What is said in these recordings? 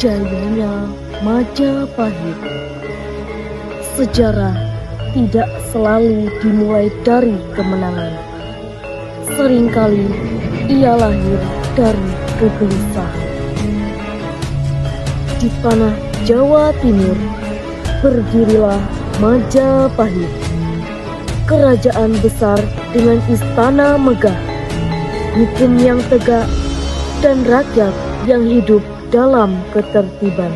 Jayanya Majapahit. Sejarah tidak selalu dimulai dari kemenangan. Seringkali ia lahir dari kegelisahan. Di tanah Jawa Timur berdirilah Majapahit, kerajaan besar dengan istana megah, hukum yang tegak, dan rakyat yang hidup dalam ketertiban.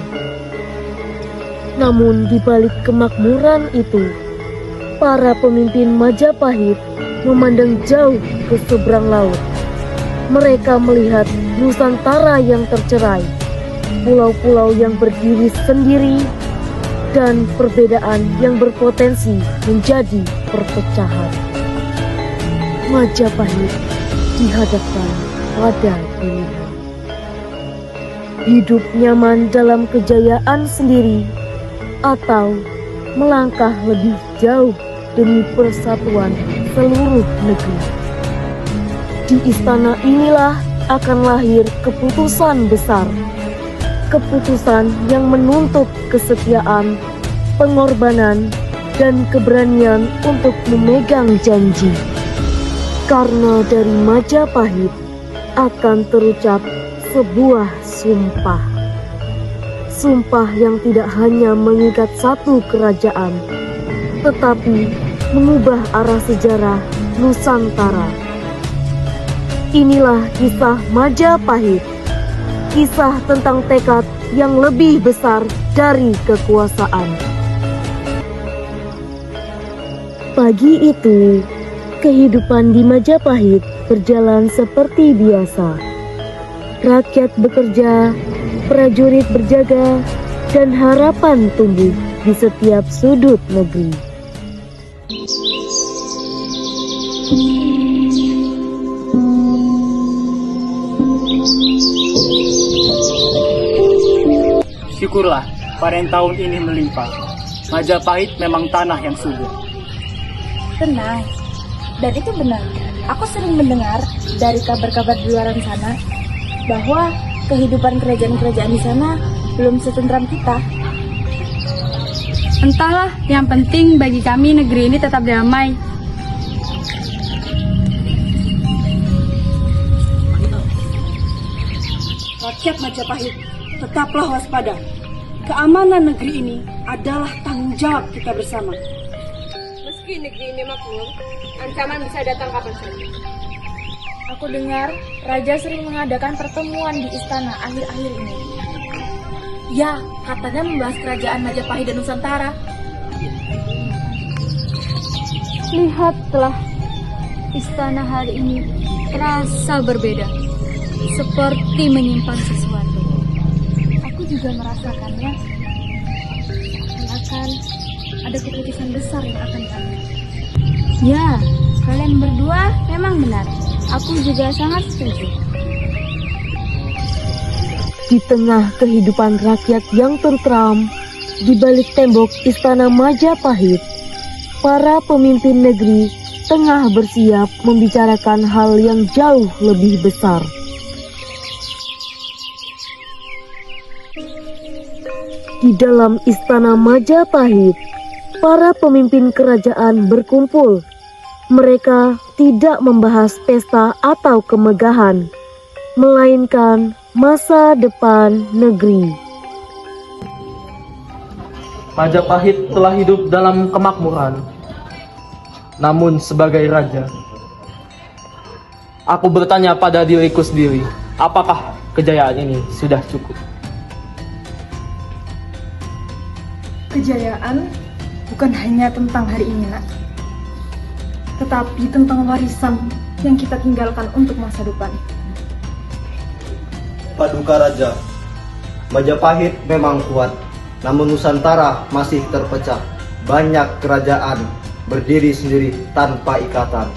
Namun di balik kemakmuran itu, para pemimpin Majapahit memandang jauh ke seberang laut. Mereka melihat Nusantara yang tercerai, pulau-pulau yang berdiri sendiri, dan perbedaan yang berpotensi menjadi perpecahan. Majapahit dihadapkan pada pilihan. Hidup nyaman dalam kejayaan sendiri atau melangkah lebih jauh demi persatuan seluruh negeri. Di istana inilah akan lahir keputusan besar, keputusan yang menuntut kesetiaan, pengorbanan, dan keberanian untuk memegang janji. Karena dari Majapahit akan terucap sebuah sumpah. Sumpah yang tidak hanya mengikat satu kerajaan, tetapi mengubah arah sejarah Nusantara. Inilah kisah Majapahit, kisah tentang tekad yang lebih besar dari kekuasaan. Pagi itu, kehidupan di Majapahit berjalan seperti biasa. Rakyat bekerja, prajurit berjaga, dan harapan tumbuh di setiap sudut negeri. Syukurlah, panen tahun ini melimpah. Majapahit memang tanah yang subur. Tenang, dan itu benar. Aku sering mendengar dari kabar-kabar di luar sana bahwa kehidupan kerajaan-kerajaan di sana belum setentram kita. Entahlah, yang penting bagi kami negeri ini tetap damai. Rakyat Majapahit, tetaplah waspada. Keamanan negeri ini adalah tanggung jawab kita bersama. Meski negeri ini makmur, ancaman bisa datang kapan saja. Aku dengar Raja sering mengadakan pertemuan di istana akhir-akhir ini. Ya, katanya membahas kerajaan Majapahit dan Nusantara. Lihatlah, istana hari ini terasa berbeda, seperti menyimpan sesuatu. Aku juga merasakannya. Akan ada keputusan besar yang akan diambil. Ya, kalian berdua memang benar. Aku juga sangat setuju. Di tengah kehidupan rakyat yang tentram, di balik tembok istana Majapahit, para pemimpin negeri tengah bersiap membicarakan hal yang jauh lebih besar. Di dalam istana Majapahit, para pemimpin kerajaan berkumpul. Mereka tidak membahas pesta atau kemegahan, melainkan masa depan negeri. Majapahit telah hidup dalam kemakmuran. Namun sebagai raja, aku bertanya pada diriku sendiri, apakah kejayaan ini sudah cukup? Kejayaan bukan hanya tentang hari ini, Nak, tetapi tentang warisan yang kita tinggalkan untuk masa depan. Paduka Raja, Majapahit memang kuat, namun Nusantara masih terpecah. Banyak kerajaan berdiri sendiri tanpa ikatan.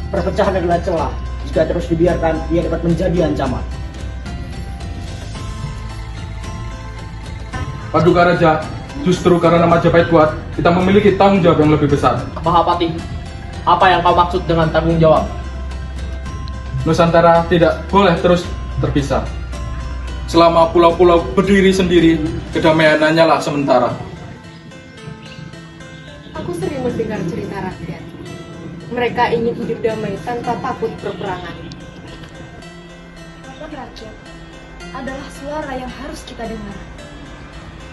Perpecahan adalah celah. Jika terus dibiarkan, ia dapat menjadi ancaman. Paduka Raja, justru karena Majapahit kuat, kita memiliki tanggung jawab yang lebih besar. Mahapati, apa yang kau maksud dengan tanggung jawab? Nusantara tidak boleh terus terpisah. Selama pulau-pulau berdiri sendiri, kedamaian hanyalah sementara. Aku sering mendengar cerita rakyat. Mereka ingin hidup damai tanpa takut peperangan. Harapan rakyat adalah suara yang harus kita dengar.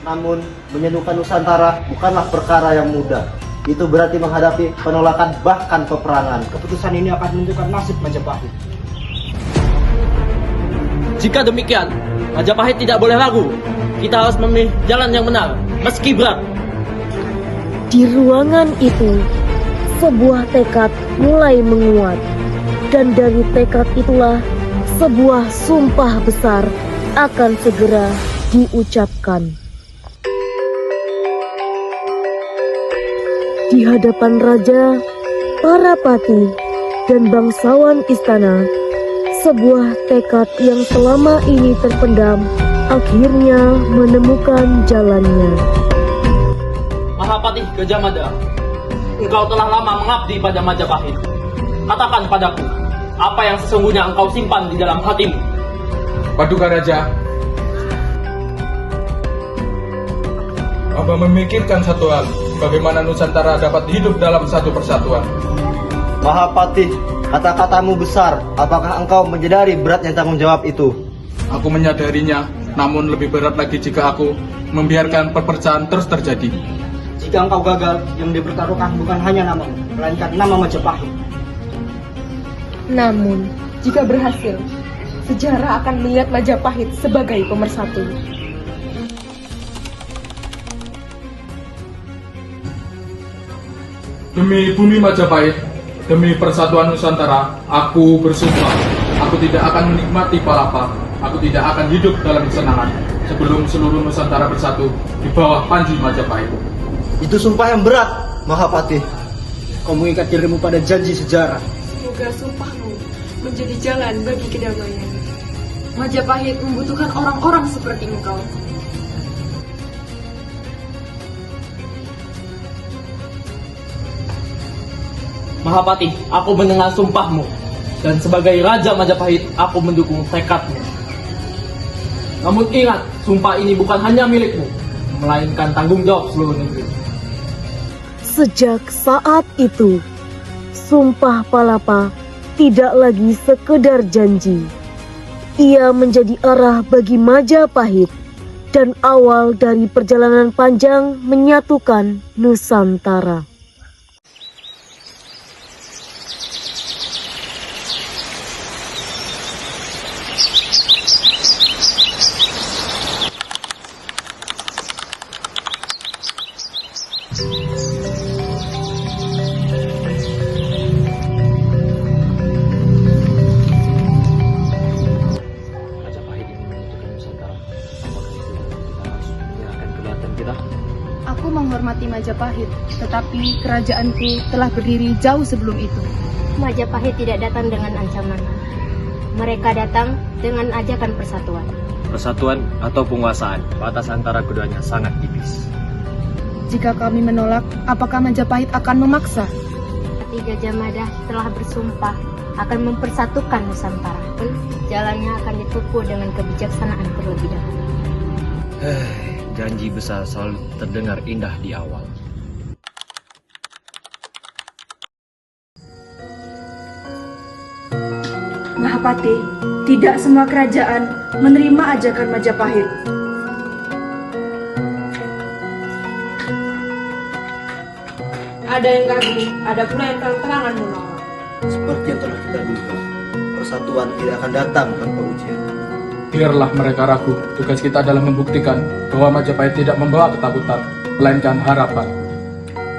Namun, menyatukan Nusantara bukanlah perkara yang mudah. Itu berarti menghadapi penolakan bahkan peperangan. Keputusan ini akan menentukan nasib Majapahit. Jika demikian, Majapahit tidak boleh ragu. Kita harus memilih jalan yang benar, meski berat. Di ruangan itu, sebuah tekad mulai menguat. Dan dari tekad itulah, sebuah sumpah besar akan segera diucapkan. Di hadapan raja, para patih, dan bangsawan istana, sebuah tekad yang selama ini terpendam akhirnya menemukan jalannya. Mahapatih Gajah Mada, engkau telah lama mengabdi pada Majapahit. Katakan padaku, apa yang sesungguhnya engkau simpan di dalam hatimu? Paduka Raja, Abah memikirkan satu hal, bagaimana Nusantara dapat hidup dalam satu persatuan. Mahapatih, kata-katamu besar. Apakah engkau menyadari beratnya tanggung jawab itu? Aku menyadarinya, namun lebih berat lagi jika aku membiarkan perpecahan terus terjadi. Jika engkau gagal, yang dipertaruhkan bukan hanya namamu, melainkan nama Majapahit. Namun, jika berhasil, sejarah akan melihat Majapahit sebagai pemersatu. Demi bumi Majapahit, demi persatuan Nusantara, aku bersumpah, aku tidak akan menikmati palapa, aku tidak akan hidup dalam kesenangan sebelum seluruh Nusantara bersatu di bawah panji Majapahit. Itu sumpah yang berat, Mahapatih. Kau mengikat dirimu pada janji sejarah. Semoga sumpahmu menjadi jalan bagi kedamaian. Majapahit membutuhkan orang-orang seperti engkau. Mahapatih, aku mendengar sumpahmu. Dan sebagai Raja Majapahit, aku mendukung tekadmu. Namun ingat, sumpah ini bukan hanya milikmu, melainkan tanggung jawab seluruh negeri. Sejak saat itu, Sumpah Palapa tidak lagi sekedar janji. Ia menjadi arah bagi Majapahit dan awal dari perjalanan panjang menyatukan Nusantara. Aku menghormati Majapahit, tetapi kerajaanku telah berdiri jauh sebelum itu. Majapahit tidak datang dengan ancaman. Mereka datang dengan ajakan persatuan. Persatuan atau penguasaan, batas antara keduanya sangat tipis. Jika kami menolak, apakah Majapahit akan memaksa? Ketiga Gajah Mada telah bersumpah akan mempersatukan Nusantara. Jalannya akan ditempuh dengan kebijaksanaan terlebih dahulu. Janji besar selalu terdengar indah di awal. Mahapati, tidak semua kerajaan menerima ajakan Majapahit. Ada yang ragu, ada pula yang terang-terangan menolak. Seperti yang telah kita duga, persatuan tidak akan datang tanpa ujian. Biarlah mereka ragu, tugas kita adalah membuktikan bahwa Majapahit tidak membawa ketakutan, melainkan harapan.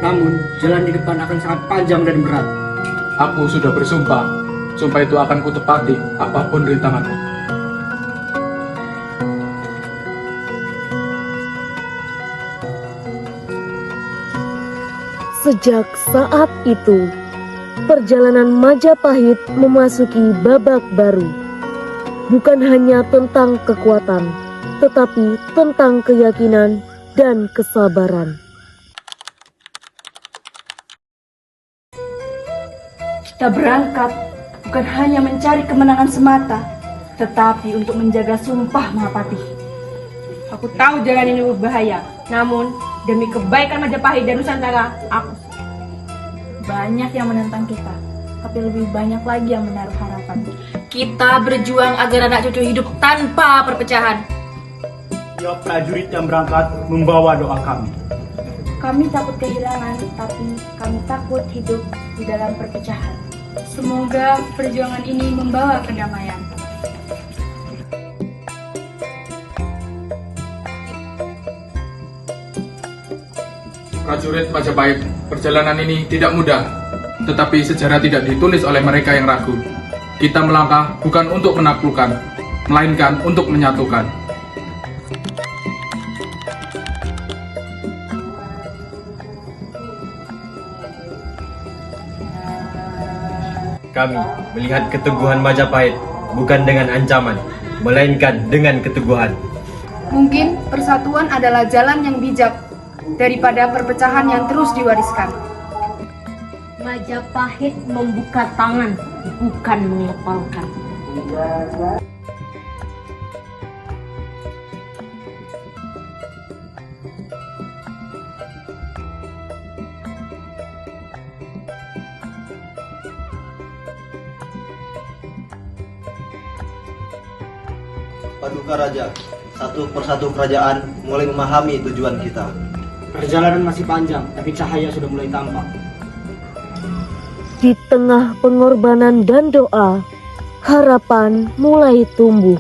Namun, jalan di depan akan sangat panjang dan berat. Aku sudah bersumpah, sumpah itu akan kutepati apapun rintangannya. Sejak saat itu, perjalanan Majapahit memasuki babak baru. Bukan hanya tentang kekuatan, tetapi tentang keyakinan dan kesabaran. Kita berangkat bukan hanya mencari kemenangan semata, tetapi untuk menjaga sumpah Mahapati. Aku tahu jalan ini berbahaya, namun demi kebaikan Majapahit dan Nusantara, aku Banyak yang menentang kita, tapi lebih banyak lagi yang menaruh harapan. Kita berjuang agar anak cucu hidup tanpa perpecahan. Tiap prajurit yang berangkat membawa doa kami. Kami takut kehilangan, tapi kami takut hidup di dalam perpecahan. Semoga perjuangan ini membawa kedamaian. Prajurit Majapahit, perjalanan ini tidak mudah, tetapi sejarah tidak ditulis oleh mereka yang ragu. Kita melangkah bukan untuk menaklukkan, melainkan untuk menyatukan. Kami melihat keteguhan Majapahit bukan dengan ancaman, melainkan dengan keteguhan. Mungkin persatuan adalah jalan yang bijak daripada perpecahan yang terus diwariskan. Majapahit membuka tangan, bukan mengepalkan. Paduka Raja, satu persatu kerajaan mulai memahami tujuan kita. Perjalanan masih panjang, tapi cahaya sudah mulai tampak. Di tengah pengorbanan dan doa, harapan mulai tumbuh.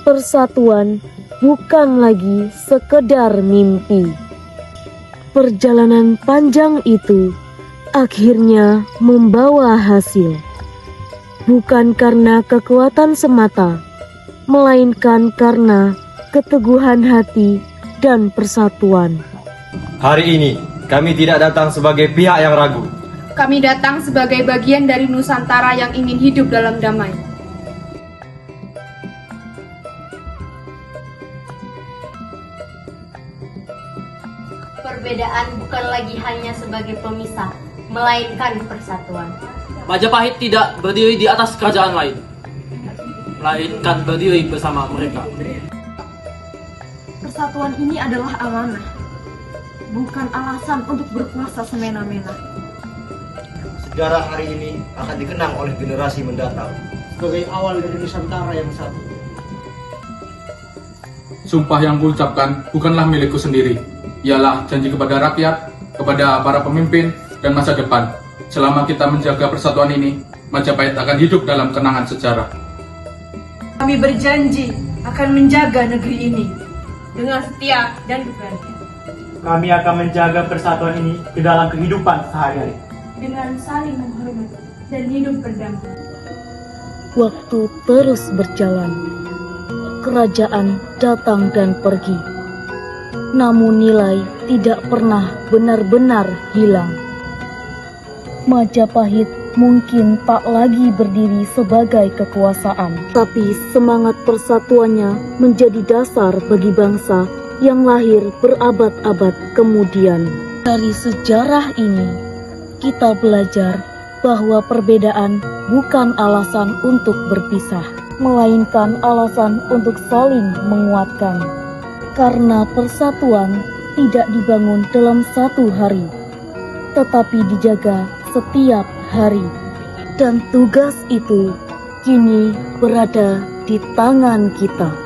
Persatuan bukan lagi sekedar mimpi. Perjalanan panjang itu akhirnya membawa hasil. Bukan karena kekuatan semata, melainkan karena keteguhan hati dan persatuan. Hari ini kami tidak datang sebagai pihak yang ragu. Kami datang sebagai bagian dari Nusantara yang ingin hidup dalam damai. Perbedaan bukan lagi hanya sebagai pemisah, melainkan persatuan. Majapahit tidak berdiri di atas kerajaan lain, melainkan berdiri bersama mereka. Persatuan ini adalah amanah, bukan alasan untuk berkuasa semena-mena. Sejarah hari ini akan dikenang oleh generasi mendatang Sebagai awal dari Nusantara yang satu. Sumpah yang kuucapkan bukanlah milikku sendiri. Ialah janji kepada rakyat, kepada para pemimpin, dan masa depan. Selama kita menjaga persatuan ini, Majapahit akan hidup dalam kenangan sejarah. Kami berjanji akan menjaga negeri ini dengan setia dan berani. Kami akan menjaga persatuan ini ke dalam kehidupan sehari-hari. Dengan saling menghormati dan hidup berdamai. Waktu terus berjalan. Kerajaan datang dan pergi. Namun nilai tidak pernah benar-benar hilang. Majapahit mungkin tak lagi berdiri sebagai kekuasaan, tapi semangat persatuannya menjadi dasar bagi bangsa yang lahir berabad-abad kemudian. Dari sejarah ini, kita belajar bahwa perbedaan bukan alasan untuk berpisah, melainkan alasan untuk saling menguatkan. Karena persatuan tidak dibangun dalam satu hari, tetapi dijaga setiap hari. Dan tugas itu kini berada di tangan kita.